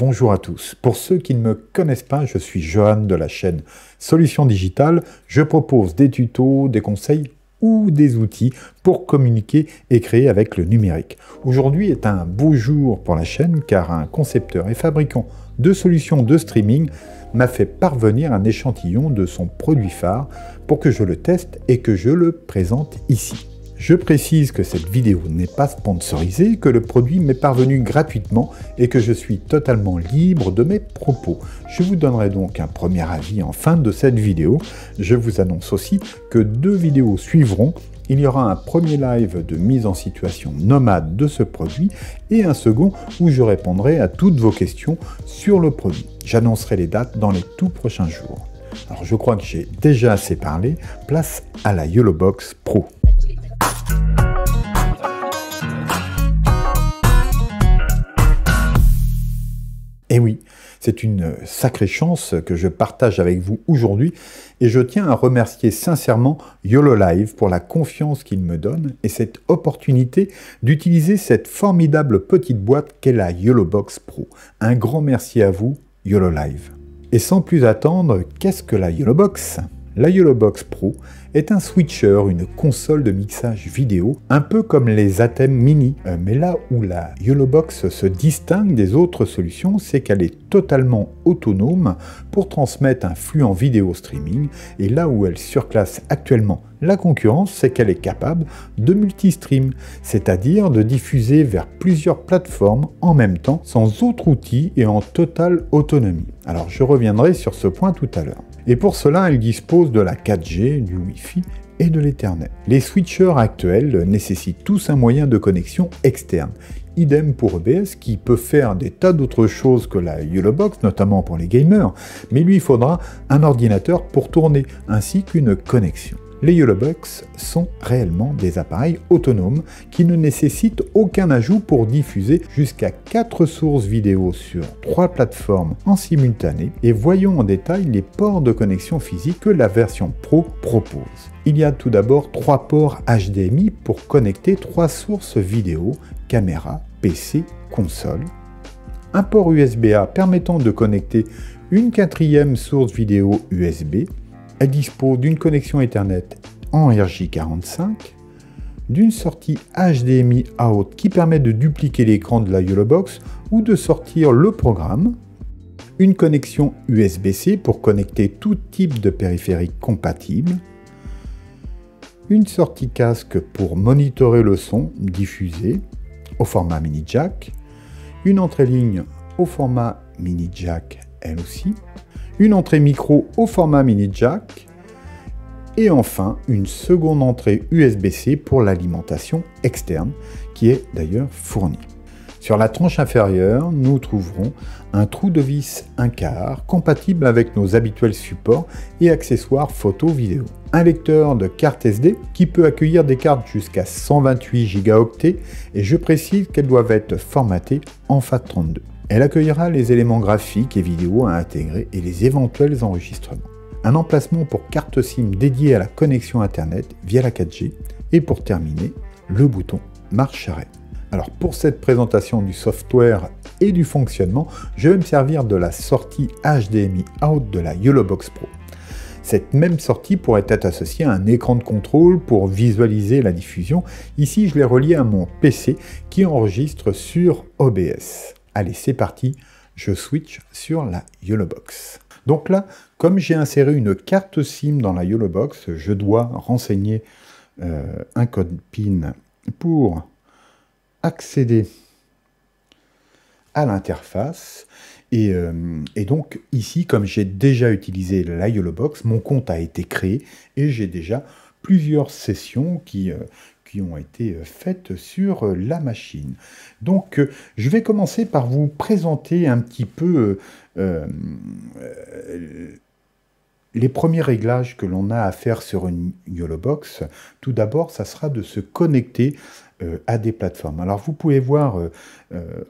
Bonjour à tous. Pour ceux qui ne me connaissent pas, je suis Johan de la chaîne Solutions Digitales. Je propose des tutos, des conseils ou des outils pour communiquer et créer avec le numérique. Aujourd'hui est un beau jour pour la chaîne car un concepteur et fabricant de solutions de streaming m'a fait parvenir un échantillon de son produit phare pour que je le teste et que je le présente ici. Je précise que cette vidéo n'est pas sponsorisée, que le produit m'est parvenu gratuitement et que je suis totalement libre de mes propos. Je vous donnerai donc un premier avis en fin de cette vidéo. Je vous annonce aussi que 2 vidéos suivront. Il y aura un premier live de mise en situation nomade de ce produit et un second où je répondrai à toutes vos questions sur le produit. J'annoncerai les dates dans les tout prochains jours. Alors je crois que j'ai déjà assez parlé, place à la YOLOBOX Pro. Et oui, c'est une sacrée chance que je partage avec vous aujourd'hui et je tiens à remercier sincèrement YOLOLIVE pour la confiance qu'il me donne et cette opportunité d'utiliser cette formidable petite boîte qu'est la YOLOBOX Pro. Un grand merci à vous, YOLOLIVE. Et sans plus attendre, qu'est-ce que la YOLOBOX ? La YOLOBOX Pro est un switcher, une console de mixage vidéo, un peu comme les ATEM Mini. Mais là où la YOLOBOX se distingue des autres solutions, c'est qu'elle est totalement autonome pour transmettre un flux en vidéo streaming. Et là où elle surclasse actuellement la concurrence, c'est qu'elle est capable de multistream, c'est-à-dire de diffuser vers plusieurs plateformes en même temps, sans autre outil et en totale autonomie. Alors je reviendrai sur ce point tout à l'heure. Et pour cela, elle dispose de la 4G, du Wi-Fi et de l'Ethernet. Les switchers actuels nécessitent tous un moyen de connexion externe. Idem pour OBS qui peut faire des tas d'autres choses que la YOLOBOX, notamment pour les gamers, mais lui il faudra un ordinateur pour tourner, ainsi qu'une connexion. Les YOLOBOX sont réellement des appareils autonomes qui ne nécessitent aucun ajout pour diffuser jusqu'à 4 sources vidéo sur 3 plateformes en simultané et voyons en détail les ports de connexion physique que la version Pro propose. Il y a tout d'abord 3 ports HDMI pour connecter 3 sources vidéo, caméra, PC, console. Un port USB-A permettant de connecter une 4e source vidéo USB. Elle dispose d'une connexion Ethernet en RJ45, d'une sortie HDMI out qui permet de dupliquer l'écran de la YOLOBOX ou de sortir le programme, une connexion USB-C pour connecter tout type de périphérique compatible, une sortie casque pour monitorer le son diffusé au format mini jack, une entrée ligne au format mini jack elle aussi, une entrée micro au format mini jack et enfin une seconde entrée USB-C pour l'alimentation externe qui est d'ailleurs fournie. Sur la tranche inférieure, nous trouverons un trou de vis 1/4 compatible avec nos habituels supports et accessoires photo-vidéo. Un lecteur de carte SD qui peut accueillir des cartes jusqu'à 128 Go et je précise qu'elles doivent être formatées en FAT32. Elle accueillera les éléments graphiques et vidéo à intégrer et les éventuels enregistrements. Un emplacement pour carte SIM dédiée à la connexion Internet via la 4G. Et pour terminer, le bouton marche-arrêt. Alors pour cette présentation du software et du fonctionnement, je vais me servir de la sortie HDMI out de la YOLOBOX Pro. Cette même sortie pourrait être associée à un écran de contrôle pour visualiser la diffusion. Ici, je l'ai relié à mon PC qui enregistre sur OBS. Allez, c'est parti, je switch sur la YOLOBOX. Donc là, comme j'ai inséré une carte SIM dans la YOLOBOX, je dois renseigner un code PIN pour accéder à l'interface. Et donc ici, comme j'ai déjà utilisé la YOLOBOX, mon compte a été créé et j'ai déjà plusieurs sessions qui ont été faites sur la machine. Donc, je vais commencer par vous présenter un petit peu les premiers réglages que l'on a à faire sur une YOLOBOX. Tout d'abord, ça sera de se connecter à des plateformes. Alors, vous pouvez voir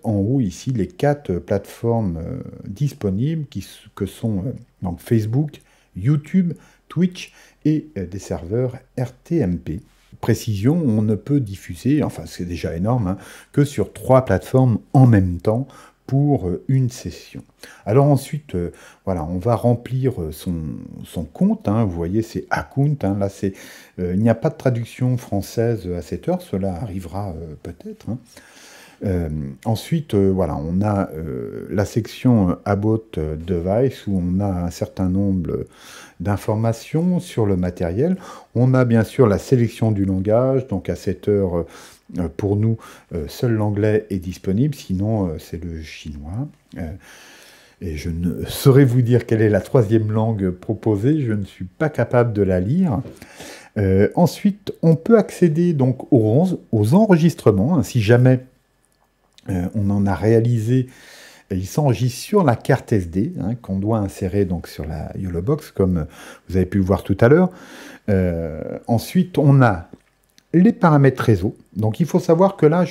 en haut ici les 4 plateformes disponibles que sont donc Facebook, YouTube, Twitch et des serveurs RTMP. Précision, on ne peut diffuser, enfin c'est déjà énorme, que sur 3 plateformes en même temps pour une session. Alors ensuite, voilà, on va remplir son compte, hein, vous voyez, c'est account, hein, là c'est, il n'y a pas de traduction française à cette heure, cela arrivera peut-être, hein. Ensuite, voilà, on a la section About Device où on a un certain nombre d'informations sur le matériel. On a bien sûr la sélection du langage, donc à cette heure, pour nous, seul l'anglais est disponible, sinon c'est le chinois. Et je ne saurais vous dire quelle est la troisième langue proposée, je ne suis pas capable de la lire. Ensuite, on peut accéder donc aux enregistrements, hein, si jamais on en a réalisé, il s'enregistre sur la carte SD, hein, qu'on doit insérer donc sur la YOLOBOX, comme vous avez pu le voir tout à l'heure. Ensuite, on a les paramètres réseau. Donc, il faut savoir que là,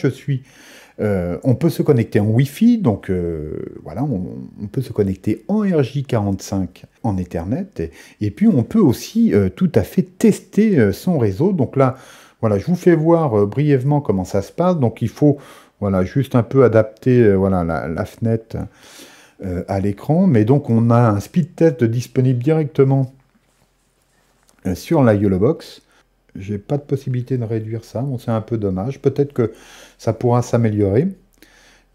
on peut se connecter en Wi-Fi, donc voilà, on peut se connecter en RJ45 en Ethernet, et puis on peut aussi tout à fait tester son réseau. Donc là, voilà, je vous fais voir brièvement comment ça se passe. Donc, il faut... Voilà, juste un peu adapter voilà, la fenêtre à l'écran. Mais donc, on a un speed test disponible directement sur la YOLOBOX. J'ai pas de possibilité de réduire ça. Bon, c'est un peu dommage. Peut-être que ça pourra s'améliorer.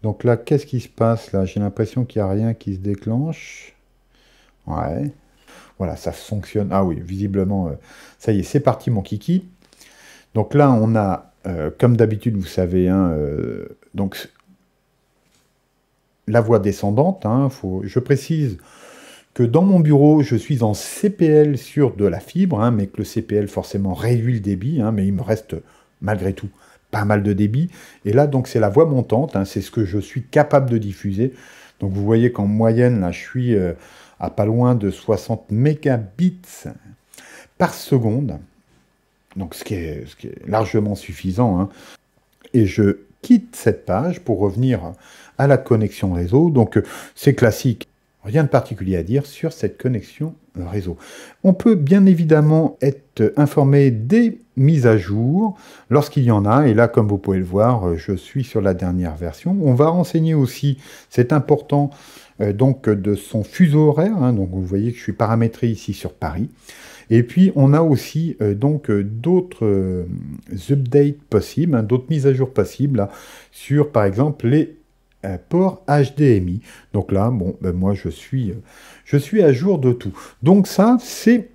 Donc là, qu'est-ce qui se passe là? J'ai l'impression qu'il n'y a rien qui se déclenche. Ouais. Voilà, ça fonctionne. Ah oui, visiblement, ça y est, c'est parti mon kiki. Donc là, on a... comme d'habitude, vous savez, hein, donc la voie descendante, hein, je précise que dans mon bureau, je suis en CPL sur de la fibre, hein, mais que le CPL forcément réduit le débit, hein, mais il me reste malgré tout pas mal de débit. Et là, donc, c'est la voie montante, hein, c'est ce que je suis capable de diffuser. Donc vous voyez qu'en moyenne, là, je suis à pas loin de 60 mégabits par seconde. Donc, ce qui est largement suffisant, hein. Et je quitte cette page pour revenir à la connexion réseau. Donc, c'est classique. Rien de particulier à dire sur cette connexion réseau. On peut bien évidemment être informé des mises à jour lorsqu'il y en a. Et là, comme vous pouvez le voir, je suis sur la dernière version. On va renseigner aussi, c'est important, donc de son fuseau horaire, hein. Donc, vous voyez que je suis paramétré ici sur Paris. Et puis, on a aussi donc d'autres updates possibles, hein, d'autres mises à jour possibles là, sur, par exemple, les ports HDMI. Donc là, bon, ben moi, je suis à jour de tout. Donc ça, c'est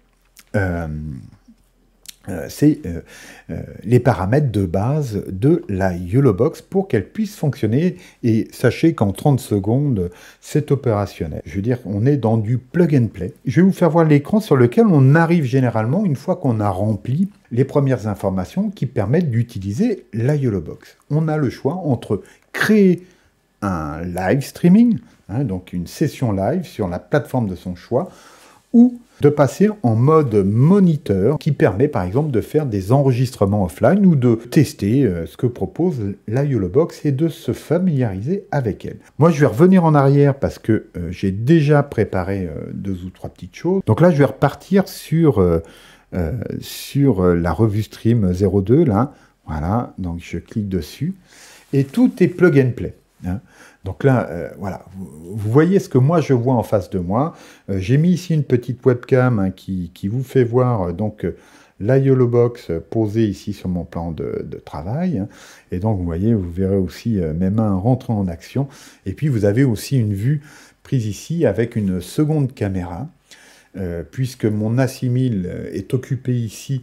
les paramètres de base de la YOLOBOX pour qu'elle puisse fonctionner. Et sachez qu'en 30 secondes, c'est opérationnel. Je veux dire, on est dans du plug and play. Je vais vous faire voir l'écran sur lequel on arrive généralement une fois qu'on a rempli les premières informations qui permettent d'utiliser la YOLOBOX. On a le choix entre créer un live streaming, hein, donc une session live sur la plateforme de son choix, ou de passer en mode moniteur qui permet par exemple de faire des enregistrements offline ou de tester ce que propose la YOLOBOX et de se familiariser avec elle. Moi je vais revenir en arrière parce que j'ai déjà préparé 2 ou 3 petites choses. Donc là je vais repartir sur la revue Stream 02 là. Voilà, donc je clique dessus et tout est plug and play, hein. Donc là, voilà, vous voyez ce que moi je vois en face de moi. J'ai mis ici une petite webcam, hein, qui vous fait voir donc la YOLOBOX posée ici sur mon plan de travail, hein. Et donc vous voyez, vous verrez aussi mes mains rentrer en action. Et puis vous avez aussi une vue prise ici avec une seconde caméra, puisque mon A6000 est occupé ici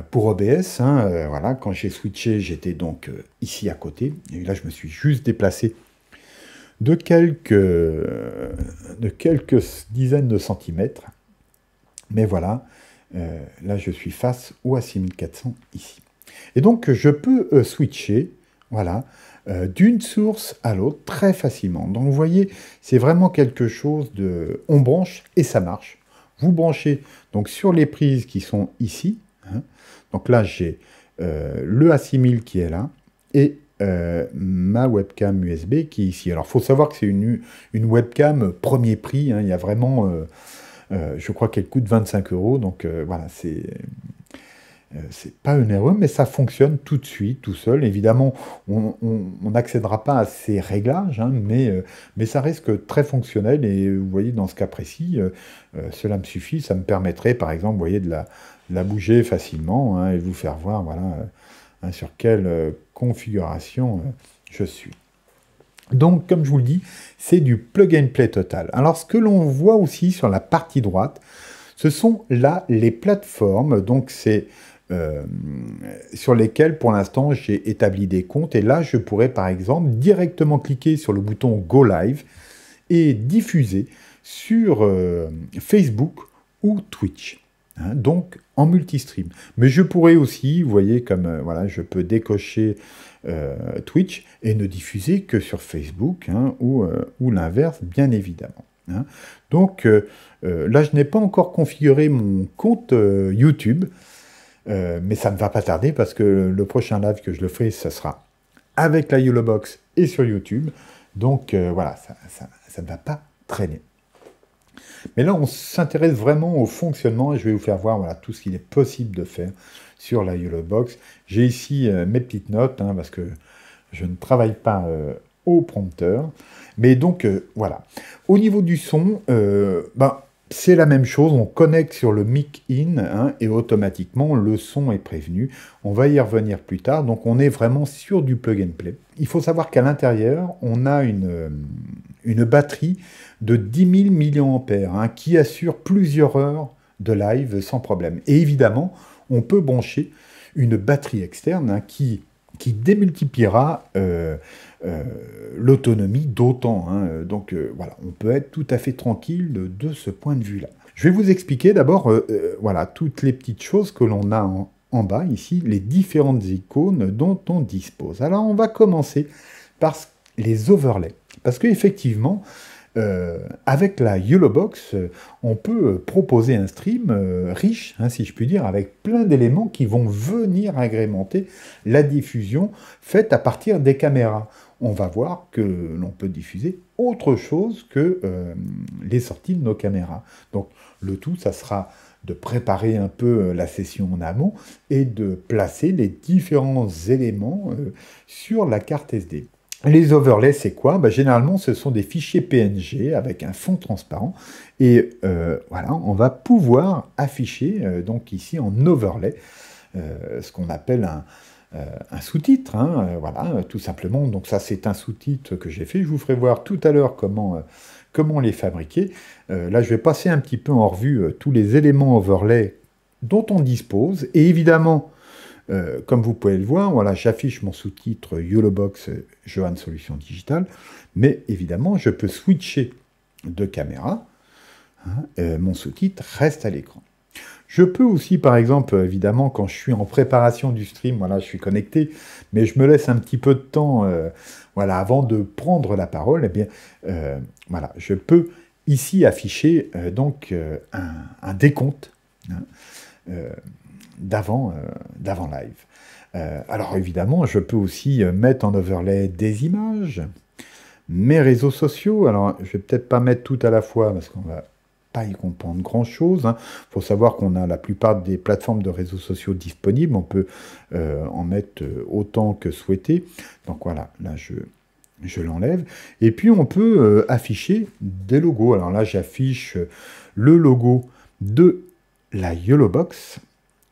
pour OBS, hein, voilà, quand j'ai switché, j'étais donc ici à côté, et là je me suis juste déplacé de quelques dizaines de centimètres, mais voilà, là je suis face au A6400 ici. Et donc je peux switcher, voilà, d'une source à l'autre très facilement. Donc vous voyez, c'est vraiment quelque chose de... On branche et ça marche. Vous branchez donc sur les prises qui sont ici, hein. Donc là, j'ai le A6000 qui est là, et ma webcam USB qui est ici. Alors, il faut savoir que c'est une webcam premier prix, hein. Il y a vraiment, je crois qu'elle coûte 25 €, donc voilà, c'est pas onéreux, mais ça fonctionne tout de suite, tout seul. Évidemment, on n'accédera pas à ces réglages, hein, mais ça reste très fonctionnel. Et vous voyez, dans ce cas précis, cela me suffit. Ça me permettrait, par exemple, vous voyez, de la bouger facilement, hein, et vous faire voir, voilà, hein, sur quelle configuration je suis. Donc, comme je vous le dis, c'est du plug and play total. Alors, ce que l'on voit aussi sur la partie droite, ce sont là les plateformes, donc c'est sur lesquelles pour l'instant j'ai établi des comptes. Et là, je pourrais par exemple directement cliquer sur le bouton Go Live et diffuser sur Facebook ou Twitch. Hein, donc en multistream. Mais je pourrais aussi, vous voyez, comme voilà, je peux décocher Twitch et ne diffuser que sur Facebook, hein, ou l'inverse, bien évidemment. Hein. Donc là, je n'ai pas encore configuré mon compte YouTube, mais ça ne va pas tarder parce que le prochain live que je le ferai, ce sera avec la YOLOBOX et sur YouTube. Donc voilà, ça ne va pas traîner. Mais là, on s'intéresse vraiment au fonctionnement et je vais vous faire voir voilà, tout ce qu'il est possible de faire sur la YOLOBOX. J'ai ici mes petites notes, hein, parce que je ne travaille pas au prompteur. Mais donc, voilà. Au niveau du son, c'est la même chose. On connecte sur le mic in, hein, et automatiquement, le son est prévenu. On va y revenir plus tard. Donc, on est vraiment sur du plug and play. Il faut savoir qu'à l'intérieur, on a une batterie de 10 000 mAh, hein, qui assure plusieurs heures de live sans problème. Et évidemment, on peut brancher une batterie externe, hein, qui démultipliera l'autonomie d'autant. Hein. Donc voilà, on peut être tout à fait tranquille de ce point de vue-là. Je vais vous expliquer d'abord voilà, toutes les petites choses que l'on a en bas, ici, les différentes icônes dont on dispose. Alors on va commencer par les overlays. Parce qu'effectivement, avec la YOLOBOX, on peut proposer un stream riche, hein, si je puis dire, avec plein d'éléments qui vont venir agrémenter la diffusion faite à partir des caméras. On va voir que l'on peut diffuser autre chose que les sorties de nos caméras. Donc le tout, ça sera de préparer un peu la session en amont et de placer les différents éléments sur la carte SD. Les overlays, c'est quoi? Généralement, ce sont des fichiers PNG avec un fond transparent. Et voilà, on va pouvoir afficher, donc ici en overlay, ce qu'on appelle un sous-titre. Hein, voilà, tout simplement. Donc ça, c'est un sous-titre que j'ai fait. Je vous ferai voir tout à l'heure comment les fabriquer. Là, je vais passer un petit peu en revue tous les éléments overlay dont on dispose. Et évidemment, comme vous pouvez le voir, voilà, j'affiche mon sous-titre YOLOBOX Johan Solutions Digitales, mais évidemment, je peux switcher de caméra. Hein, mon sous-titre reste à l'écran. Je peux aussi, par exemple, évidemment, quand je suis en préparation du stream, voilà, je suis connecté, mais je me laisse un petit peu de temps, voilà, avant de prendre la parole, eh bien, voilà, je peux ici afficher donc un décompte, hein, d'avant live. Alors évidemment, je peux aussi mettre en overlay des images, mes réseaux sociaux. Alors je vais peut-être pas mettre tout à la fois parce qu'on va pas y comprendre grand-chose. Hein. Faut savoir qu'on a la plupart des plateformes de réseaux sociaux disponibles. On peut en mettre autant que souhaité. Donc voilà, là je l'enlève. Et puis on peut afficher des logos. Alors là, j'affiche le logo de la YOLOBOX.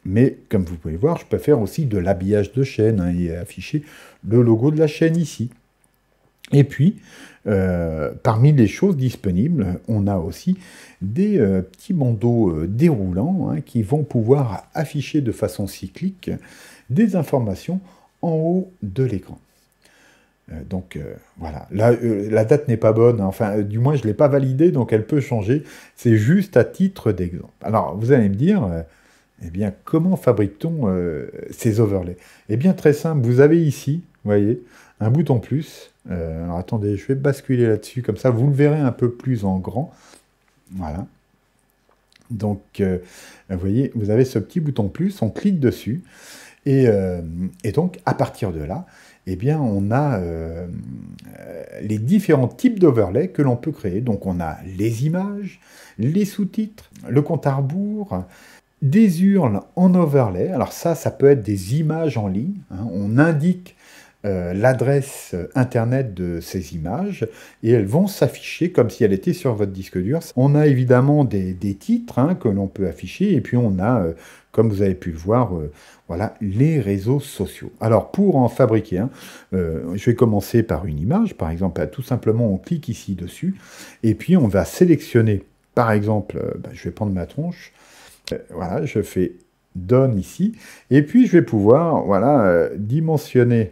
Mais comme vous pouvez voir, je peux faire aussi de l'habillage de chaîne, hein, et afficher le logo de la chaîne ici. Et puis, parmi les choses disponibles, on a aussi des petits bandeaux déroulants, hein, qui vont pouvoir afficher de façon cyclique des informations en haut de l'écran. Donc voilà, là, la date n'est pas bonne, hein. Enfin du moins je ne l'ai pas validée, donc elle peut changer, c'est juste à titre d'exemple. Alors vous allez me dire, eh bien comment fabrique-t-on ces overlays? Eh bien très simple, vous avez ici, vous voyez, un bouton plus. Alors attendez, je vais basculer là-dessus, comme ça vous le verrez un peu plus en grand. Voilà. Donc vous voyez, vous avez ce petit bouton plus, on clique dessus, et donc à partir de là, eh bien, on a les différents types d'overlays que l'on peut créer. Donc, on a les images, les sous-titres, le compte à rebours, Des URL en overlay, alors ça peut être des images en ligne, hein. On indique l'adresse internet de ces images et elles vont s'afficher comme si elles étaient sur votre disque dur. On a évidemment des titres, hein, que l'on peut afficher et puis on a, comme vous avez pu le voir, voilà, les réseaux sociaux. Alors pour en fabriquer un, je vais commencer par une image, par exemple, tout simplement on clique ici dessus et puis on va sélectionner, par exemple, je vais prendre ma tronche, voilà, je fais Done ici et puis je vais pouvoir, voilà, dimensionner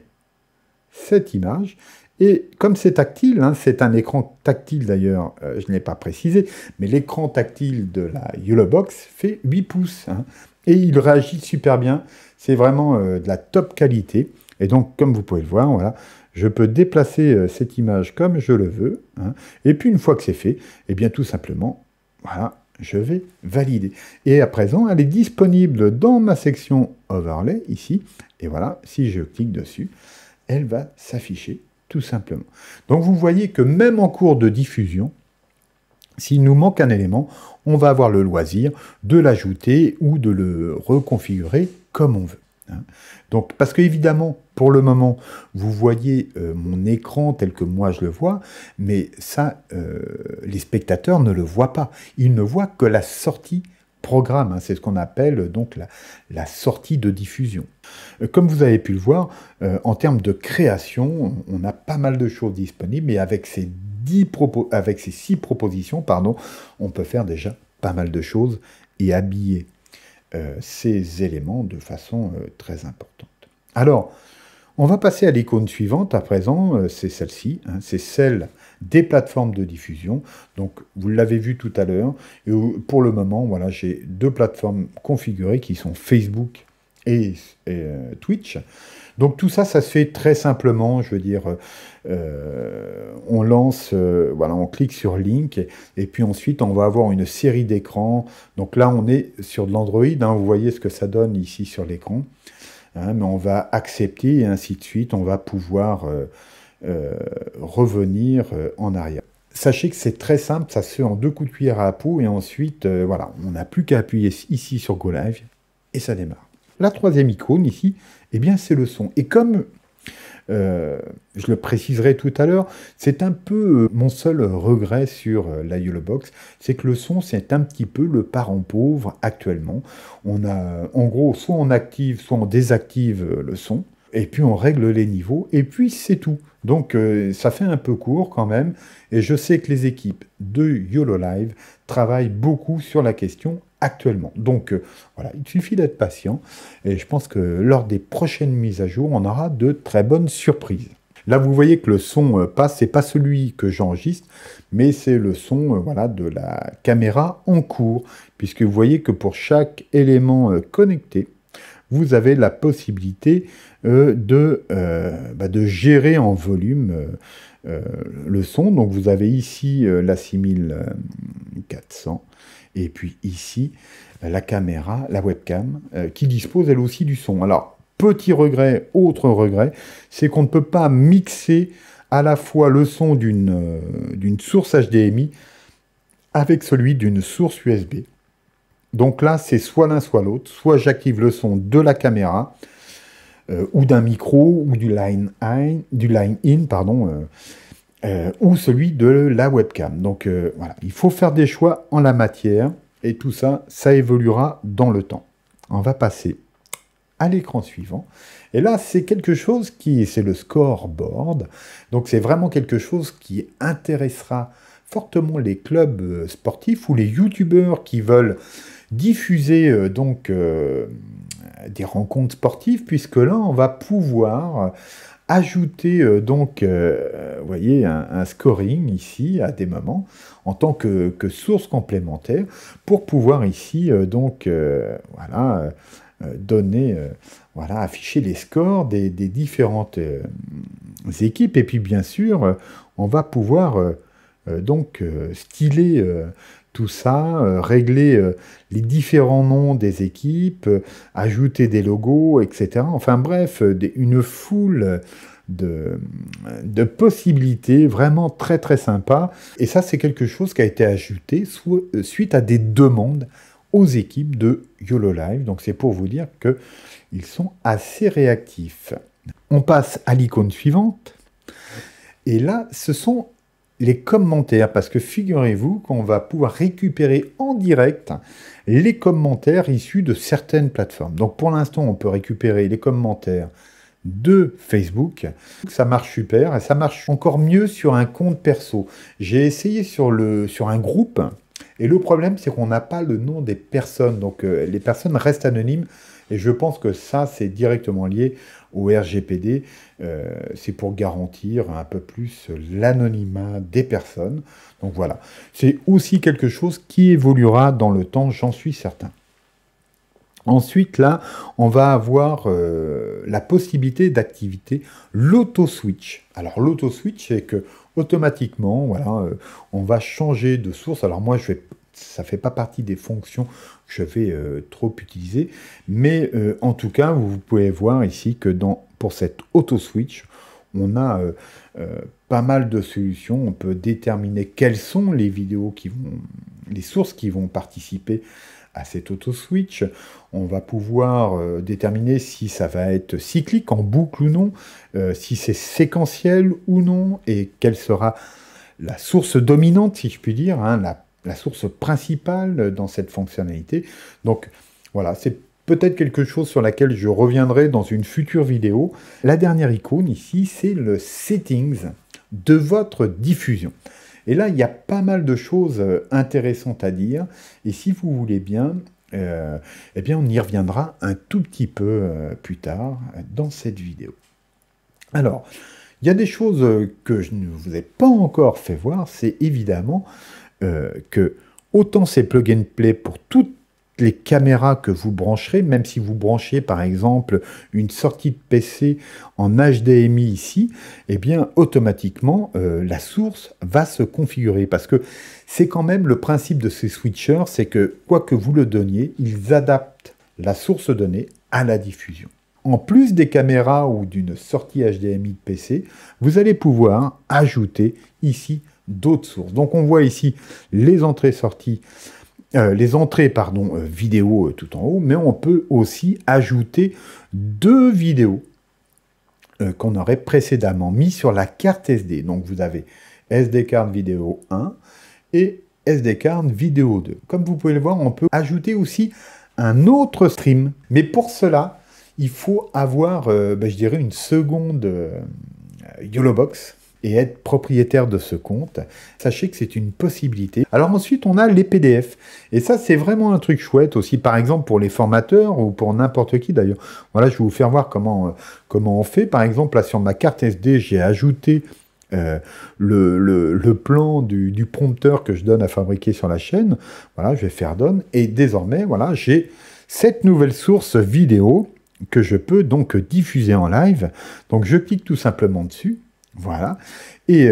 cette image. Et comme c'est tactile, hein, c'est un écran tactile d'ailleurs, je ne l'ai pas précisé, mais l'écran tactile de la YOLObox fait 8 pouces. Hein, et il réagit super bien. C'est vraiment de la top qualité. Et donc, comme vous pouvez le voir, voilà, je peux déplacer cette image comme je le veux. Hein, et puis, une fois que c'est fait, eh bien, tout simplement, voilà, je vais valider. Et à présent, elle est disponible dans ma section Overlay, ici. Et voilà, si je clique dessus, elle va s'afficher tout simplement. Donc vous voyez que même en cours de diffusion, s'il nous manque un élément, on va avoir le loisir de l'ajouter ou de le reconfigurer comme on veut. Hein. Donc, parce qu'évidemment, pour le moment, vous voyez mon écran tel que moi je le vois, mais ça, les spectateurs ne le voient pas. Ils ne voient que la sortie programme, hein, c'est ce qu'on appelle donc la sortie de diffusion. Comme vous avez pu le voir, en termes de création, on a pas mal de choses disponibles, et avec ces 6 propositions, pardon, on peut faire déjà pas mal de choses et habiller ces éléments de façon très importante. Alors, on va passer à l'icône suivante à présent, c'est celle-ci, hein, c'est celle des plateformes de diffusion. Donc, vous l'avez vu tout à l'heure, et pour le moment, voilà, j'ai 2 plateformes configurées qui sont Facebook et Twitch. Donc, tout ça, ça se fait très simplement, je veux dire, on lance, voilà, on clique sur Link, et puis ensuite, on va avoir une série d'écrans. Donc là, on est sur de l'Android, hein, vous voyez ce que ça donne ici sur l'écran. Hein, mais on va accepter et ainsi de suite, on va pouvoir revenir en arrière. Sachez que c'est très simple, ça se fait en 2 coups de cuillère à peau et ensuite, voilà, on n'a plus qu'à appuyer ici sur Go Live et ça démarre. La 3e icône ici, eh bien c'est le son. Et comme je le préciserai tout à l'heure, c'est un peu mon seul regret sur la YOLObox, c'est que le son, c'est un petit peu le parent pauvre actuellement. On a, en gros, soit on active, soit on désactive le son, et puis on règle les niveaux, et puis c'est tout. Donc ça fait un peu court quand même, et je sais que les équipes de YOLOLive travaillent beaucoup sur la question actuellement. Donc voilà, il suffit d'être patient, et je pense que lors des prochaines mises à jour, on aura de très bonnes surprises. Là, vous voyez que le son passe, c'est pas celui que j'enregistre, mais c'est le son voilà, de la caméra en cours, puisque vous voyez que pour chaque élément connecté, vous avez la possibilité de gérer en volume le son. Donc vous avez ici la 6400 et puis ici la caméra, la webcam, qui dispose elle aussi du son. Alors, petit regret, autre regret, c'est qu'on ne peut pas mixer à la fois le son d'une source HDMI avec celui d'une source USB. Donc là, c'est soit l'un, soit l'autre. Soit j'active le son de la caméra, ou d'un micro, ou du line-in, ou celui de la webcam. Donc voilà, il faut faire des choix en la matière, et tout ça, ça évoluera dans le temps. On va passer à l'écran suivant. Et là, c'est quelque chose c'est le scoreboard. Donc c'est vraiment quelque chose qui intéressera fortement les clubs sportifs ou les youtubeurs qui veulent diffuser des rencontres sportives, puisque là, on va pouvoir ajouter vous voyez, un scoring ici à des moments en tant que source complémentaire pour pouvoir ici voilà, donner, voilà, afficher les scores des différentes équipes. Et puis bien sûr, on va pouvoir styler tout ça, régler les différents noms des équipes, ajouter des logos, etc. Enfin bref, une foule de possibilités vraiment très très sympa. Et ça, c'est quelque chose qui a été ajouté suite à des demandes aux équipes de YOLO Live. Donc c'est pour vous dire qu'ils sont assez réactifs. On passe à l'icône suivante. Et là, ce sont les commentaires, parce que figurez-vous qu'on va pouvoir récupérer en direct les commentaires issus de certaines plateformes. Donc pour l'instant, on peut récupérer les commentaires de Facebook. Ça marche super et ça marche encore mieux sur un compte perso. J'ai essayé sur un groupe et le problème, c'est qu'on n'a pas le nom des personnes. Donc les personnes restent anonymes et je pense que ça, c'est directement lié au RGPD. C'est pour garantir un peu plus l'anonymat des personnes. Donc voilà, c'est aussi quelque chose qui évoluera dans le temps, j'en suis certain. Ensuite, là, on va avoir la possibilité d'activer l'auto-switch. Alors, l'auto-switch, c'est que automatiquement, voilà, on va changer de source. Alors, moi, ça ne fait pas partie des fonctions que je vais trop utiliser. Mais en tout cas, vous pouvez voir ici que pour cette auto-switch, on a pas mal de solutions. On peut déterminer quelles sont les vidéos les sources qui vont participer à cette auto-switch. On va pouvoir déterminer si ça va être cyclique, en boucle ou non, si c'est séquentiel ou non, et quelle sera la source dominante, si je puis dire, hein, la source principale dans cette fonctionnalité. Donc voilà, c'est peut-être quelque chose sur laquelle je reviendrai dans une future vidéo. La dernière icône ici, c'est le Settings de votre diffusion. Et là, il y a pas mal de choses intéressantes à dire. Et si vous voulez bien, eh bien, on y reviendra un tout petit peu plus tard dans cette vidéo. Alors, il y a des choses que je ne vous ai pas encore fait voir. C'est évidemment que autant c'est plug and play pour toutes les caméras que vous brancherez, même si vous branchez par exemple une sortie de PC en HDMI ici, eh bien automatiquement la source va se configurer, parce que c'est quand même le principe de ces switchers, c'est que quoi que vous le donniez, ils adaptent la source donnée à la diffusion. En plus des caméras ou d'une sortie HDMI de PC, vous allez pouvoir ajouter ici d'autres sources. Donc on voit ici les entrées-sorties, vidéo tout en haut, mais on peut aussi ajouter deux vidéos qu'on aurait précédemment mis sur la carte SD. Donc vous avez SD card vidéo 1 et SD card vidéo 2. Comme vous pouvez le voir, on peut ajouter aussi un autre stream. Mais pour cela, il faut avoir, je dirais, une seconde YOLObox et être propriétaire de ce compte. Sachez que c'est une possibilité. Alors ensuite, on a les PDF. Et ça, c'est vraiment un truc chouette aussi, par exemple, pour les formateurs ou pour n'importe qui d'ailleurs. Voilà, je vais vous faire voir comment on fait. Par exemple, là, sur ma carte SD, j'ai ajouté le plan du prompteur que je donne à fabriquer sur la chaîne. Voilà, je vais faire done. Et désormais, voilà, j'ai cette nouvelle source vidéo que je peux donc diffuser en live. Donc, je clique tout simplement dessus. Voilà. Et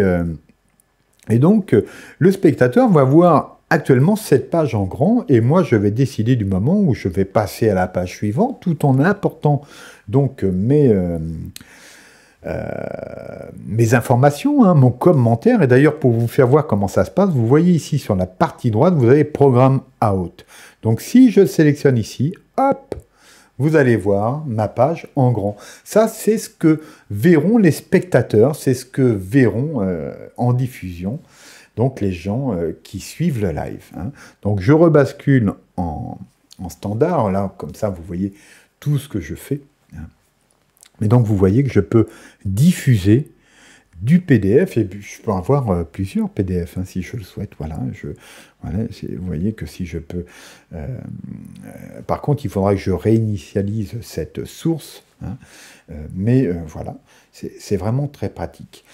donc, le spectateur va voir actuellement cette page en grand, et moi, je vais décider du moment où je vais passer à la page suivante, tout en important donc mes informations, hein, mon commentaire. Et d'ailleurs, pour vous faire voir comment ça se passe, vous voyez ici sur la partie droite, vous avez Programme Out. Donc, si je sélectionne ici, hop, vous allez voir ma page en grand. Ça, c'est ce que verront les spectateurs, c'est ce que verront en diffusion, donc les gens qui suivent le live. Hein. Donc, je rebascule en standard, là, comme ça, vous voyez tout ce que je fais. Hein. Mais donc, vous voyez que je peux diffuser du PDF, et je peux avoir plusieurs PDF, hein, si je le souhaite. Voilà, vous voyez que si je peux... par contre, il faudra que je réinitialise cette source, hein, mais voilà, c'est vraiment très pratique.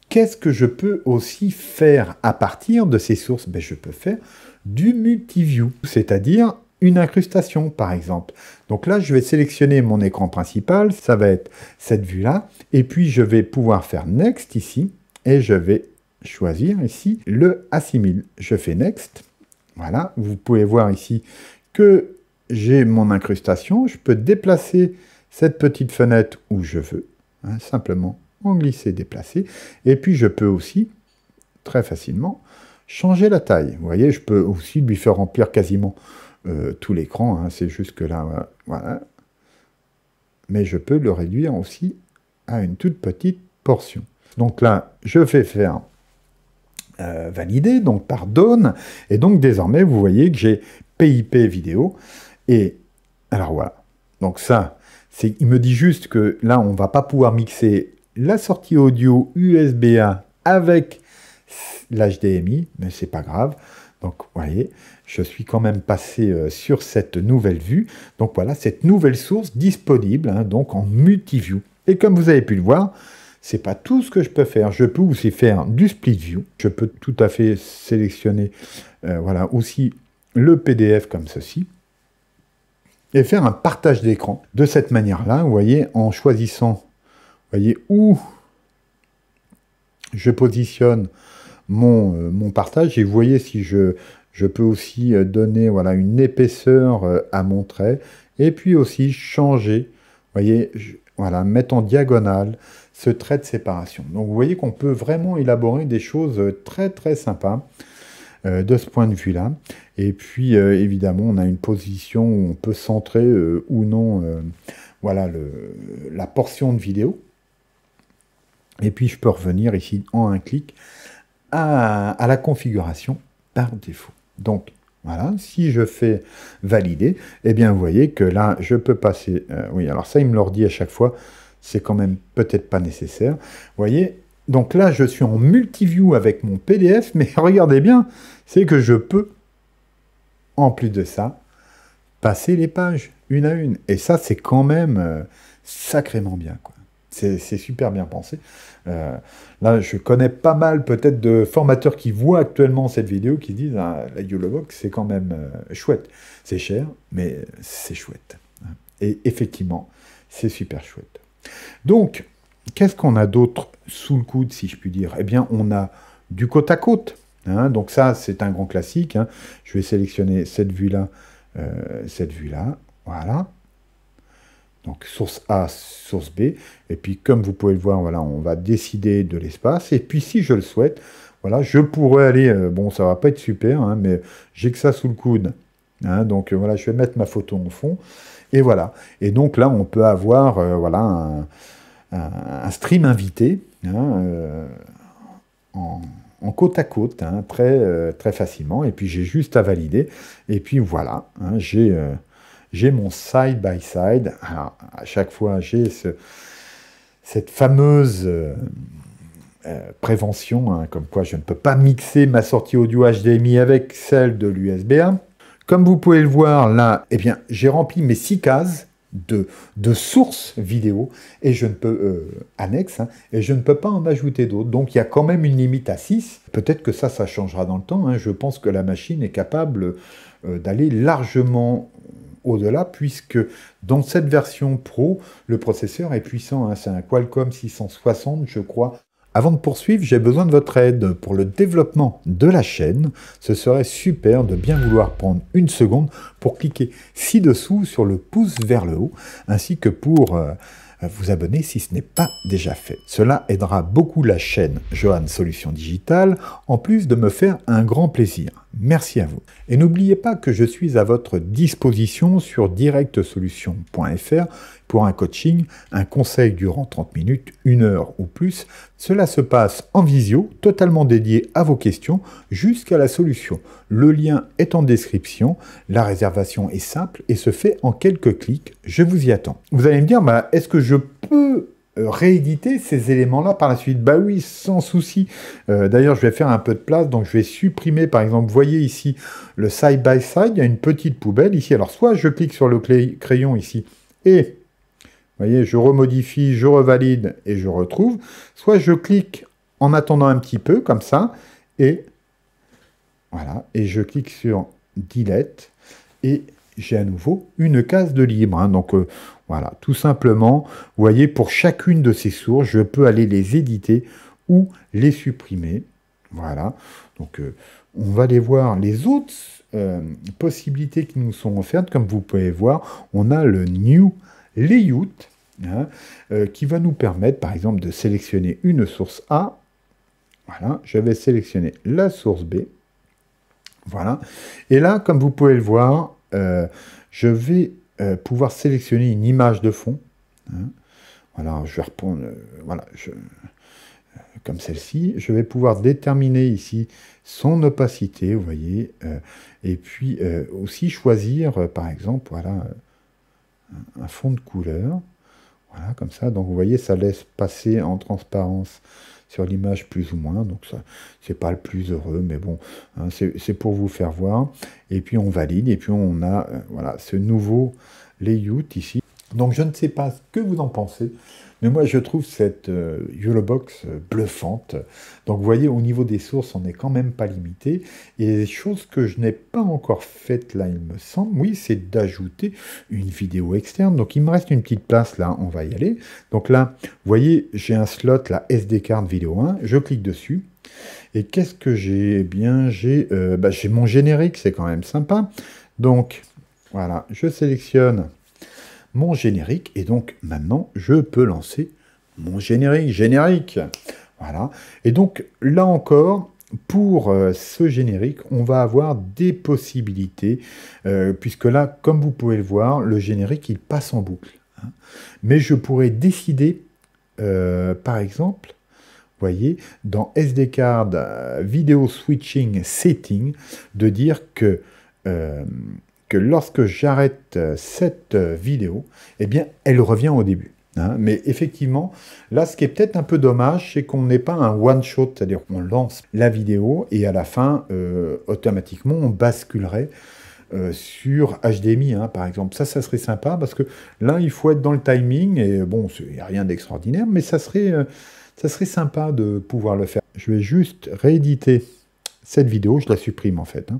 Qu'est-ce que je peux aussi faire à partir de ces sources? Je peux faire du multiview, c'est-à-dire une incrustation, par exemple. Donc là, je vais sélectionner mon écran principal, ça va être cette vue-là, et puis je vais pouvoir faire Next ici, et je vais choisir ici le assimile. Je fais Next, voilà, vous pouvez voir ici que j'ai mon incrustation, je peux déplacer cette petite fenêtre où je veux, hein, simplement en glisser, déplacer, et puis je peux aussi, très facilement, changer la taille. Vous voyez, je peux aussi lui faire remplir quasiment tout l'écran, hein. C'est juste que là, voilà. Mais je peux le réduire aussi à une toute petite portion. Donc là, je vais faire valider, donc par Dawn, et donc désormais, vous voyez que j'ai PIP vidéo, et alors voilà. Donc ça, il me dit juste que là, on ne va pas pouvoir mixer la sortie audio USB-A avec l'HDMI, mais c'est pas grave. Donc, vous voyez, je suis quand même passé sur cette nouvelle vue. Donc voilà, cette nouvelle source disponible, hein, donc en multiview. Et comme vous avez pu le voir, c'est pas tout ce que je peux faire. Je peux aussi faire du split view. Je peux tout à fait sélectionner, voilà, aussi le PDF comme ceci. Et faire un partage d'écran de cette manière-là, vous voyez, en choisissant, vous voyez, où je positionne mon partage. Et vous voyez, si je peux aussi donner, voilà, une épaisseur à mon trait. Et puis aussi changer, vous voyez, voilà, mettre en diagonale ce trait de séparation. Donc vous voyez qu'on peut vraiment élaborer des choses très très sympas de ce point de vue-là. Et puis évidemment, on a une position où on peut centrer ou non voilà, la portion de vidéo. Et puis je peux revenir ici en un clic à la configuration par défaut. Donc voilà, si je fais valider, eh bien vous voyez que là, je peux passer... oui, alors ça, il me le redit à chaque fois, c'est quand même peut-être pas nécessaire. Vous voyez, donc là, je suis en multiview avec mon PDF, mais regardez bien, c'est que je peux, en plus de ça, passer les pages une à une. Et ça, c'est quand même sacrément bien, quoi. C'est super bien pensé. Là, je connais pas mal peut-être de formateurs qui voient actuellement cette vidéo, qui disent ah, la YOLOVOX, c'est quand même chouette. C'est cher, mais c'est chouette. Et effectivement, c'est super chouette. Donc, qu'est-ce qu'on a d'autre sous le coude, si je puis dire? Eh bien, on a du côte à côte. Hein, donc ça, c'est un grand classique. Hein. Je vais sélectionner cette vue-là, voilà. Donc source A, source B. Et puis comme vous pouvez le voir, voilà, on va décider de l'espace. Et puis si je le souhaite, voilà, je pourrais aller, bon, ça va pas être super, hein, mais j'ai que ça sous le coude. Hein, donc voilà, je vais mettre ma photo en fond. Et voilà. Et donc là, on peut avoir voilà, un stream invité, hein, en côte à côte, hein, très facilement. Et puis j'ai juste à valider. Et puis voilà, hein, j'ai mon side-by-side. Alors, à chaque fois, j'ai cette fameuse prévention, hein, comme quoi je ne peux pas mixer ma sortie audio HDMI avec celle de l'USB-A. Comme vous pouvez le voir là, eh bien, j'ai rempli mes 6 cases de sources vidéo et je ne peux annexes, hein, et je ne peux pas en ajouter d'autres. Donc il y a quand même une limite à 6. Peut-être que ça changera dans le temps. Hein. Je pense que la machine est capable d'aller largement au-delà, puisque dans cette version Pro, le processeur est puissant, hein, c'est un Qualcomm 660, je crois. Avant de poursuivre, j'ai besoin de votre aide pour le développement de la chaîne. Ce serait super de bien vouloir prendre une seconde pour cliquer ci-dessous sur le pouce vers le haut, ainsi que pour vous abonner si ce n'est pas déjà fait. Cela aidera beaucoup la chaîne Johan Solutions Digitales, en plus de me faire un grand plaisir. Merci à vous. Et n'oubliez pas que je suis à votre disposition sur directsolutions.fr pour un coaching, un conseil durant 30 minutes, 1 heure ou plus. Cela se passe en visio, totalement dédié à vos questions, jusqu'à la solution. Le lien est en description, la réservation est simple et se fait en quelques clics. Je vous y attends. Vous allez me dire, bah, est-ce que je peux rééditer ces éléments-là par la suite? Bah oui, sans souci. D'ailleurs, je vais faire un peu de place, donc je vais supprimer, par exemple, vous voyez ici le side-by-side, il y a une petite poubelle ici. Alors, soit je clique sur le crayon ici et, vous voyez, je remodifie, je revalide et je retrouve. Soit je clique en attendant un petit peu, comme ça, et voilà, et je clique sur Delete et j'ai à nouveau une case de libre. Hein, donc voilà, tout simplement, vous voyez, pour chacune de ces sources, je peux aller les éditer ou les supprimer. Voilà, donc on va aller voir les autres possibilités qui nous sont offertes. Comme vous pouvez voir, on a le New Layout, hein, qui va nous permettre, par exemple, de sélectionner une source A, Voilà, je vais sélectionner la source B. Voilà. Et là, comme vous pouvez le voir, je vais pouvoir sélectionner une image de fond. Hein. Voilà, je vais répondre, voilà, comme celle-ci. Je vais pouvoir déterminer ici son opacité, vous voyez, et puis aussi choisir, par exemple, voilà, un fond de couleur. Voilà, comme ça. Donc, vous voyez, ça laisse passer en transparence sur l'image plus ou moins. Donc, ça, c'est pas le plus heureux, mais bon, hein, c'est pour vous faire voir. Et puis, on valide. Et puis, on a voilà, ce nouveau layout ici. Donc, je ne sais pas ce que vous en pensez, mais moi, je trouve cette YOLOBOX bluffante. Donc, vous voyez, au niveau des sources, on n'est quand même pas limité. Et les choses que je n'ai pas encore faites là, il me semble, oui, c'est d'ajouter une vidéo externe. Donc, il me reste une petite place là, on va y aller. Donc là, vous voyez, j'ai un slot, la SD card vidéo 1. Je clique dessus. Et qu'est-ce que j'ai? Eh bien, j'ai mon générique, c'est quand même sympa. Donc, voilà, je sélectionne mon générique, et donc maintenant je peux lancer mon générique. Voilà. Et donc là encore, pour ce générique, on va avoir des possibilités, puisque là, comme vous pouvez le voir, le générique il passe en boucle. Hein. Mais je pourrais décider, par exemple, voyez, dans SD Card Video Switching Setting, de dire que lorsque j'arrête cette vidéo, eh bien, elle revient au début. Hein. Mais effectivement, là, ce qui est peut-être un peu dommage, c'est qu'on n'ait pas un one-shot, c'est-à-dire qu'on lance la vidéo et à la fin, automatiquement, on basculerait sur HDMI, hein, par exemple. Ça serait sympa parce que là, il faut être dans le timing et bon, il n'y a rien d'extraordinaire, mais ça serait sympa de pouvoir le faire. Je vais juste rééditer cette vidéo, je la supprime en fait, hein,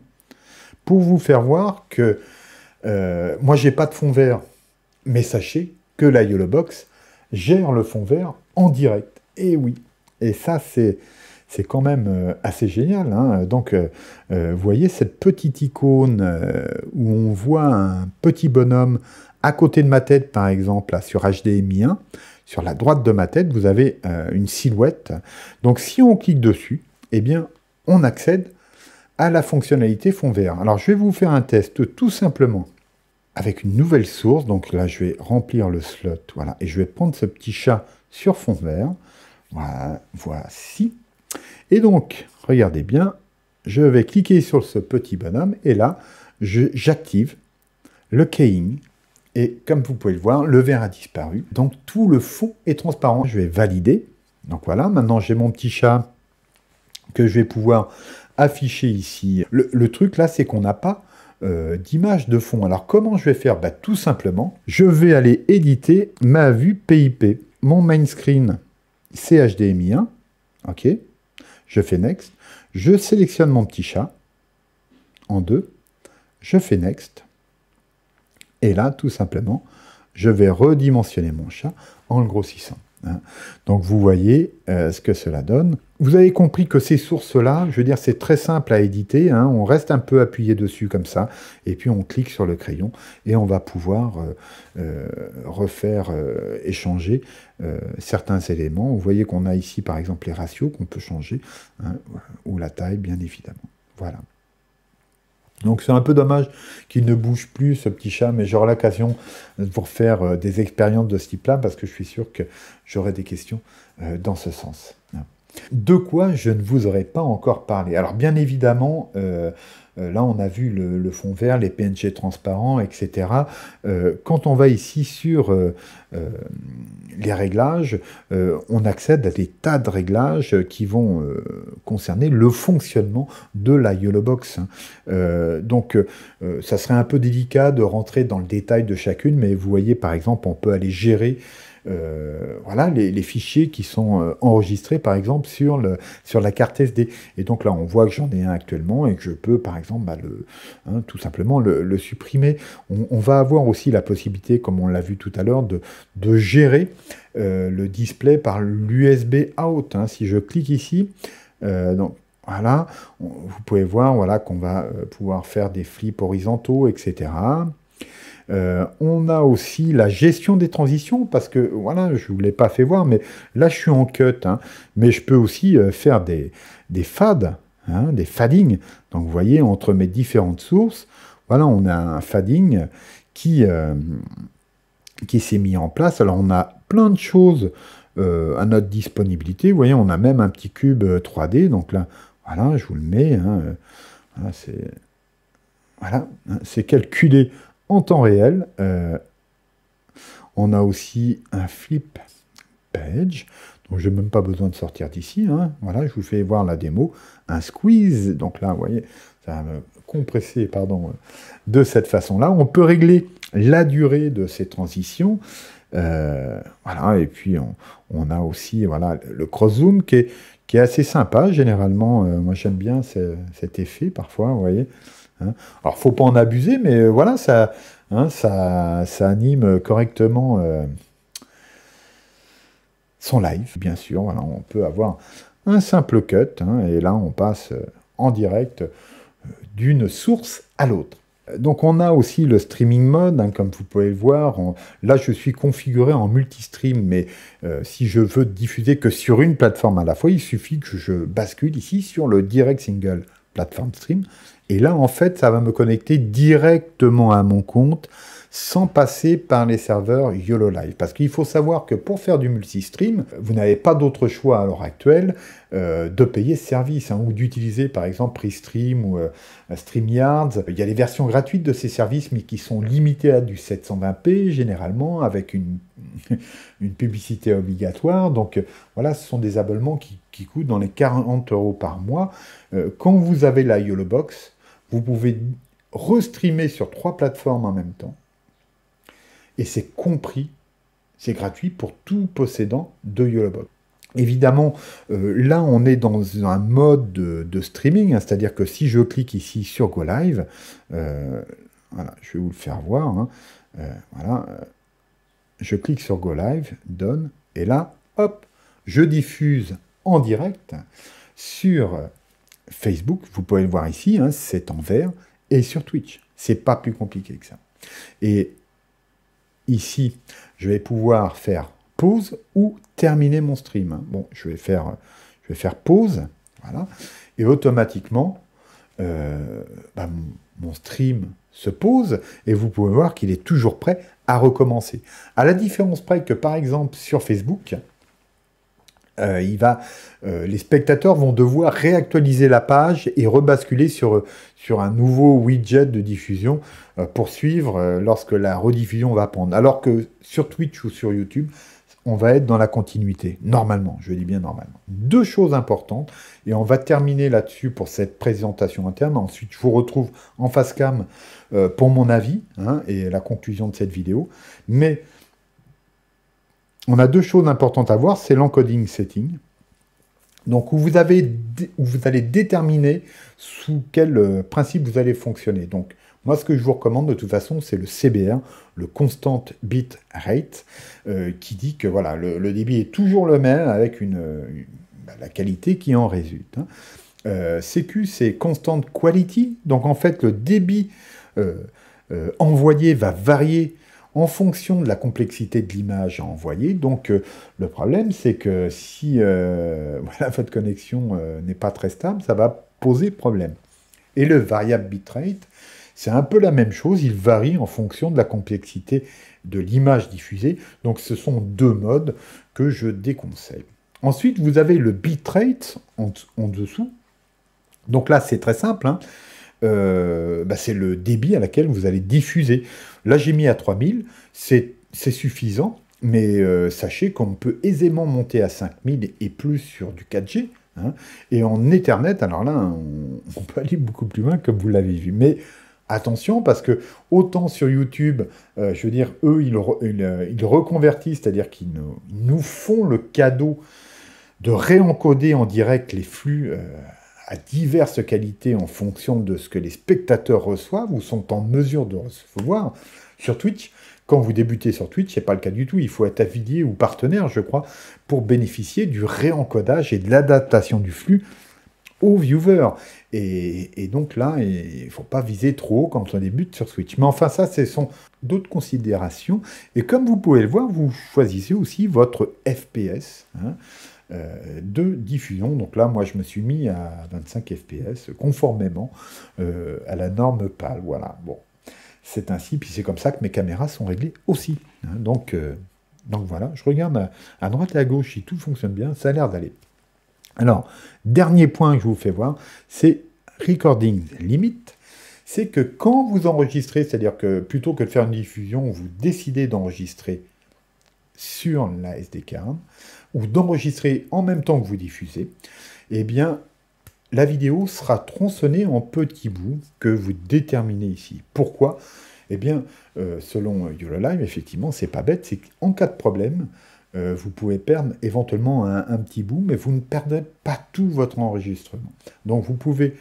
pour vous faire voir que moi, j'ai pas de fond vert, mais sachez que la YOLOBOX gère le fond vert en direct. Et oui, et ça, c'est quand même assez génial. Hein. Donc, vous voyez cette petite icône où on voit un petit bonhomme à côté de ma tête, par exemple, là, sur HDMI 1. Sur la droite de ma tête, vous avez une silhouette. Donc, si on clique dessus, eh bien, on accède à la fonctionnalité fond vert. Alors, je vais vous faire un test tout simplement avec une nouvelle source. Donc là, je vais remplir le slot, voilà, et je vais prendre ce petit chat sur fond vert. Voilà, voici. Et donc, regardez bien, je vais cliquer sur ce petit bonhomme, et là, j'active le keying, et comme vous pouvez le voir, le vert a disparu. Donc, tout le fond est transparent. Je vais valider. Donc voilà, maintenant, j'ai mon petit chat que je vais pouvoir afficher ici. Le truc là, c'est qu'on n'a pas d'image de fond. Alors comment je vais faire? Tout simplement, je vais aller éditer ma vue PIP. Mon main screen, c'est HDMI 1. Ok. Je fais Next. Je sélectionne mon petit chat en 2. Je fais Next. Et là, tout simplement, je vais redimensionner mon chat en le grossissant. Hein. Donc vous voyez ce que cela donne. Vous avez compris que ces sources-là, je veux dire, c'est très simple à éditer. Hein. On reste un peu appuyé dessus comme ça, et puis on clique sur le crayon, et on va pouvoir refaire, échanger certains éléments. Vous voyez qu'on a ici, par exemple, les ratios qu'on peut changer, hein, ou la taille, bien évidemment. Voilà. Donc c'est un peu dommage qu'il ne bouge plus, ce petit chat, mais j'aurai l'occasion de vous refaire des expériences de ce type-là, parce que je suis sûr que j'aurai des questions dans ce sens. De quoi je ne vous aurais pas encore parlé? Alors bien évidemment, là on a vu le fond vert, les PNG transparents, etc. Quand on va ici sur les réglages, on accède à des tas de réglages qui vont concerner le fonctionnement de la YOLOBOX. Donc ça serait un peu délicat de rentrer dans le détail de chacune, mais vous voyez par exemple, on peut aller gérer voilà, les fichiers qui sont enregistrés par exemple sur la carte SD. Et donc là on voit que j'en ai un actuellement et que je peux par exemple tout simplement le supprimer. On va avoir aussi la possibilité, comme on l'a vu tout à l'heure, de gérer le display par l'USB out. Hein. Si je clique ici, donc voilà, vous pouvez voir voilà, qu'on va pouvoir faire des flips horizontaux, etc. On a aussi la gestion des transitions, parce que, voilà, je ne vous l'ai pas fait voir, mais là, je suis en cut, hein, mais je peux aussi faire des fades, hein, des fadings. Donc, vous voyez, entre mes différentes sources, voilà, on a un fading qui s'est mis en place. Alors, on a plein de choses à notre disponibilité. Vous voyez, on a même un petit cube 3D. Donc là, voilà, je vous le mets. Hein, voilà, c'est calculé en temps réel. On a aussi un flip page. Donc, je n'ai même pas besoin de sortir d'ici. Hein. Voilà, je vous fais voir la démo. Un squeeze. Donc là, vous voyez, ça va me compresser, pardon, de cette façon-là. On peut régler la durée de ces transitions. Voilà, et puis on a aussi voilà, le cross-zoom qui est assez sympa, généralement. Moi, j'aime bien cet effet, parfois, vous voyez. Hein. Alors, faut pas en abuser, mais voilà, ça anime correctement son live, bien sûr. Voilà, on peut avoir un simple cut, hein, et là, on passe en direct d'une source à l'autre. Donc on a aussi le streaming mode, hein, comme vous pouvez le voir. Là, je suis configuré en multi-stream, mais si je veux diffuser que sur une plateforme à la fois, il suffit que je bascule ici sur le Direct Single Platform Stream. Et là, en fait, ça va me connecter directement à mon compte sans passer par les serveurs YOLO Live. Parce qu'il faut savoir que pour faire du multi-stream, vous n'avez pas d'autre choix à l'heure actuelle de payer ce service, hein, ou d'utiliser par exemple Prestream ou StreamYards. Il y a des versions gratuites de ces services, mais qui sont limitées à du 720p généralement, avec une publicité obligatoire. Donc voilà, ce sont des abonnements qui coûtent dans les 40 € par mois. Quand vous avez la YOLO Box, vous pouvez restreamer sur 3 plateformes en même temps. Et c'est compris, c'est gratuit pour tout possédant de YOLObox. Évidemment, là, on est dans un mode de streaming, hein, c'est-à-dire que si je clique ici sur Go Live, voilà, je vais vous le faire voir, hein, voilà, je clique sur Go Live, Done, et là, hop, je diffuse en direct sur Facebook, vous pouvez le voir ici, hein, c'est en vert, et sur Twitch. C'est pas plus compliqué que ça. Et ici, je vais pouvoir faire pause ou terminer mon stream. Bon, je vais faire pause, voilà, et automatiquement, mon stream se pose, et vous pouvez voir qu'il est toujours prêt à recommencer. À la différence près que, par exemple, sur Facebook, les spectateurs vont devoir réactualiser la page et rebasculer sur un nouveau widget de diffusion pour suivre lorsque la rediffusion va prendre. Alors que sur Twitch ou sur YouTube, on va être dans la continuité, normalement, je dis bien normalement. 2 choses importantes, et on va terminer là-dessus pour cette présentation interne. Ensuite, je vous retrouve en face cam pour mon avis, hein, et la conclusion de cette vidéo. Mais on a 2 choses importantes à voir, c'est l'encoding setting. Donc, où vous allez déterminer sous quel principe vous allez fonctionner. Donc, moi, ce que je vous recommande de toute façon, c'est le CBR, le Constant Bit Rate, qui dit que voilà, le débit est toujours le même avec la qualité qui en résulte. Hein. CQ, c'est Constant Quality. Donc, en fait, le débit envoyé va varier en fonction de la complexité de l'image à envoyer. Donc, le problème, c'est que si voilà, votre connexion n'est pas très stable, ça va poser problème. Et le variable bitrate, c'est un peu la même chose, il varie en fonction de la complexité de l'image diffusée. Donc, ce sont 2 modes que je déconseille. Ensuite, vous avez le bitrate en dessous. Donc là, c'est très simple, hein. C'est le débit à laquelle vous allez diffuser. Là, j'ai mis à 3000, c'est suffisant, mais sachez qu'on peut aisément monter à 5000 et plus sur du 4G. Hein, et en Ethernet, alors là, on peut aller beaucoup plus loin, comme vous l'avez vu. Mais attention, parce que autant sur YouTube, je veux dire, eux, ils reconvertissent, c'est-à-dire qu'ils nous font le cadeau de réencoder en direct les flux à diverses qualités en fonction de ce que les spectateurs reçoivent ou sont en mesure de recevoir. Sur Twitch, quand vous débutez sur Twitch, ce n'est pas le cas du tout. Il faut être affilié ou partenaire, je crois, pour bénéficier du réencodage et de l'adaptation du flux aux viewers. Et donc là, il ne faut pas viser trop haut quand on débute sur Switch. Mais enfin, ça, ce sont d'autres considérations. Et comme vous pouvez le voir, vous choisissez aussi votre FPS de diffusion. Donc là, moi, je me suis mis à 25 FPS, conformément à la norme PAL. Voilà, bon. C'est ainsi, puis c'est comme ça que mes caméras sont réglées aussi. Donc voilà, je regarde à droite et à gauche si tout fonctionne bien, ça a l'air d'aller. Alors, dernier point que je vous fais voir, c'est Recording Limit. C'est que quand vous enregistrez, c'est-à-dire que plutôt que de faire une diffusion, vous décidez d'enregistrer sur la SD card, ou d'enregistrer en même temps que vous diffusez, eh bien, la vidéo sera tronçonnée en petits bouts que vous déterminez ici. Pourquoi? Eh bien, selon YOLOLive, effectivement, c'est pas bête, c'est qu'en cas de problème, vous pouvez perdre éventuellement un petit bout, mais vous ne perdez pas tout votre enregistrement. Donc, vous pouvez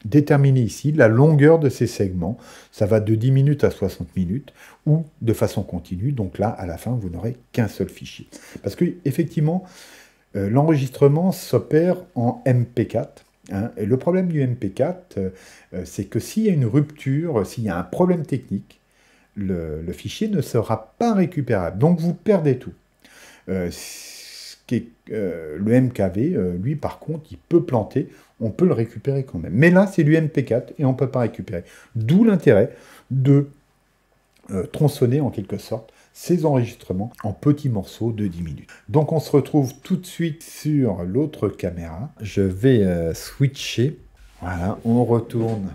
déterminer ici la longueur de ces segments. Ça va de 10 minutes à 60 minutes, ou de façon continue. Donc là, à la fin, vous n'aurez qu'un seul fichier. Parce que, effectivement, l'enregistrement s'opère en MP4. Et le problème du MP4, c'est que s'il y a une rupture, s'il y a un problème technique, le fichier ne sera pas récupérable. Donc vous perdez tout. Le MKV, lui par contre, il peut planter, on peut le récupérer quand même. Mais là, c'est du MP4 et on ne peut pas récupérer. D'où l'intérêt de tronçonner en quelque sorte ces enregistrements en petits morceaux de 10 minutes. Donc on se retrouve tout de suite sur l'autre caméra. Je vais switcher. Voilà, on retourne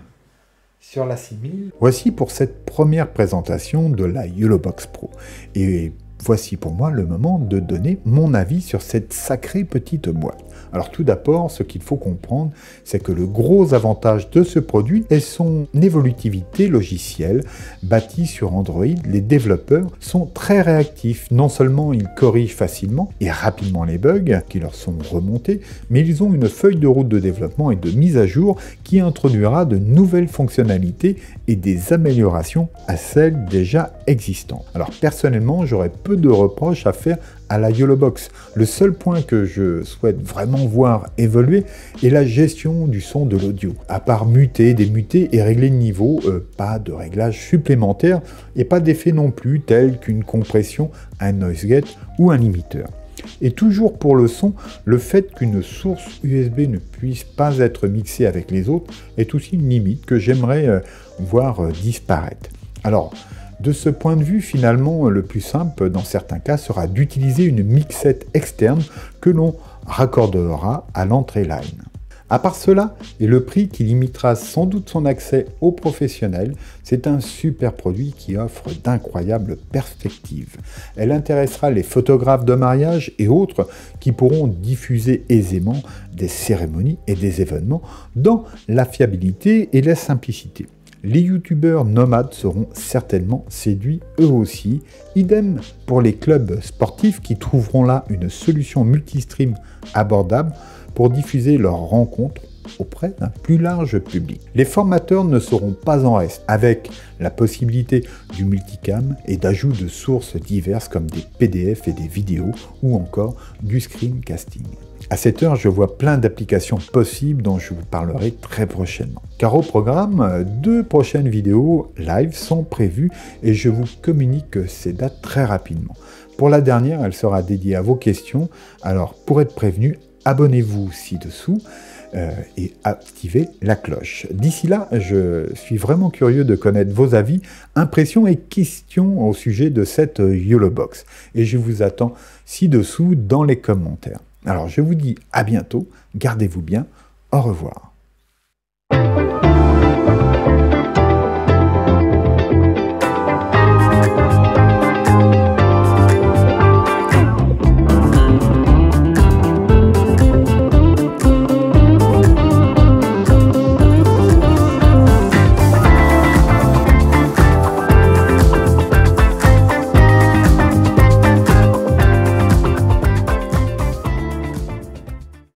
sur la 6000. Voici pour cette première présentation de la YOLOBOX Pro. Et voici pour moi le moment de donner mon avis sur cette sacrée petite boîte. Alors tout d'abord, ce qu'il faut comprendre, c'est que le gros avantage de ce produit est son évolutivité logicielle. Bâti sur Android, les développeurs sont très réactifs. Non seulement ils corrigent facilement et rapidement les bugs qui leur sont remontés, mais ils ont une feuille de route de développement et de mise à jour qui introduira de nouvelles fonctionnalités et des améliorations à celles déjà existantes. Alors personnellement, j'aurais peu de reproches à faire à la YOLOBOX. Le seul point que je souhaite vraiment voir évoluer est la gestion du son de l'audio. À part muter, démuter et régler le niveau, pas de réglage supplémentaire et pas d'effet non plus tel qu'une compression, un noise gate ou un limiteur. Et toujours pour le son, le fait qu'une source USB ne puisse pas être mixée avec les autres est aussi une limite que j'aimerais voir disparaître. Alors, de ce point de vue, finalement, le plus simple dans certains cas sera d'utiliser une mixette externe que l'on raccordera à l'entrée line. À part cela, et le prix qui limitera sans doute son accès aux professionnels, c'est un super produit qui offre d'incroyables perspectives. Elle intéressera les photographes de mariage et autres qui pourront diffuser aisément des cérémonies et des événements dans la fiabilité et la simplicité. Les youtubeurs nomades seront certainement séduits eux aussi. Idem pour les clubs sportifs qui trouveront là une solution multistream abordable pour diffuser leurs rencontres auprès d'un plus large public. Les formateurs ne seront pas en reste, avec la possibilité du multicam et d'ajout de sources diverses comme des PDF et des vidéos ou encore du screencasting. À cette heure, je vois plein d'applications possibles dont je vous parlerai très prochainement. Car au programme, 2 prochaines vidéos live sont prévues et je vous communique ces dates très rapidement. Pour la dernière, elle sera dédiée à vos questions, alors pour être prévenu, abonnez-vous ci-dessous et activez la cloche. D'ici là, je suis vraiment curieux de connaître vos avis, impressions et questions au sujet de cette YOLOBOX. Et je vous attends ci-dessous dans les commentaires. Alors je vous dis à bientôt, gardez-vous bien, au revoir.